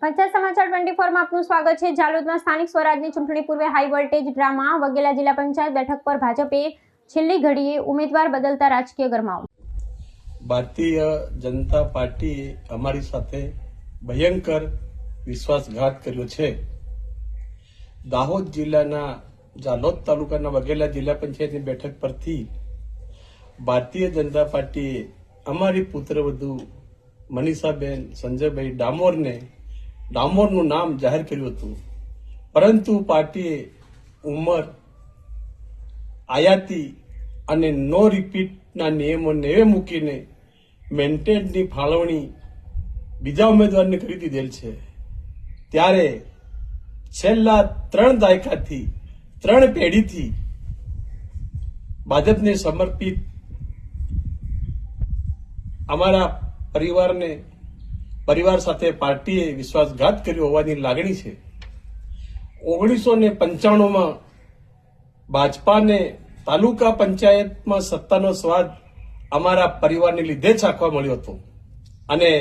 પંચાયત સમાચાર 24 માં આપનું સ્વાગત છે। જાલોદમાં સ્થાનિક સ્વરાજની ચૂંટણી પૂર્વે હાઈ વોલ્ટેજ ડ્રામા। વગેલા જિલ્લા પંચાયત બેઠક પર ભાજપે છેલ્લી ઘડીએ ઉમેદવાર બદલતા રાજકીય ગરમાવો। ભારતીય જનતા પાર્ટીએ અમારી સાથે ભયંકર વિશ્વાસઘાત કર્યો છે। દાહોદ જિલ્લાના જાલોદ તાલુકાના વગેલા જિલ્લા પંચાયતની બેઠક પરથી ભારતીય જનતા પાર્ટીએ અમારી પુત્રવધુ મનીષાબેન સંજયભાઈ ડામોરનું નામ જાહેર કર્યું હતું, પરંતુ પાર્ટીએ ઉંમર, આયાતી અને નો રિપીટના નિયમો નેવે મૂકીને મેન્ટેનની ફાળવણી બીજા ઉમેદવારને કરી દીધેલ છે। ત્યારે છેલ્લા 3 દાયકાથી 3 પેઢીથી ભાજપને સમર્પિત અમારા પરિવાર સાથે પાર્ટીએ વિશ્વાસઘાત કર્યો હોવાની લાગણી છે। 1995માં ભાજપાને તાલુકા પંચાયતમાં સત્તાનો સ્વાદ અમારા પરિવારને લીધે જ ચાખવા મળ્યો હતો અને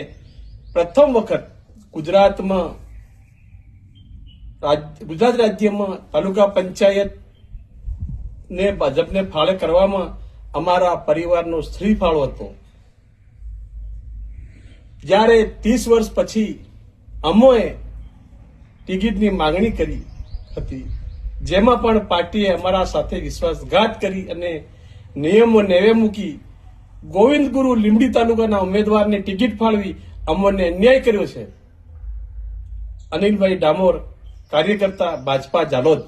પ્રથમ વખત ગુજરાત રાજ્યમાં તાલુકા પંચાયતને ભાજપને ફાળે કરવામાં અમારા પરિવારનો સ્ત્રી ફાળો હતો। જ્યારે 30 વર્ષ પછી અમોએ ટિકિટની માંગણી કરી હતી, જેમાં પણ પાર્ટીએ અમારા સાથે વિશ્વાસઘાત કરી અને નિયમો નેવે મૂકી ગોવિંદ ગુરુ લીંબડી તાલુકાના ઉમેદવારને ટિકિટ ફાળવી અમોને અન્યાય કર્યો છે। અનિલભાઈ ડામોર, કાર્યકર્તા, ભાજપા, જાલોદ।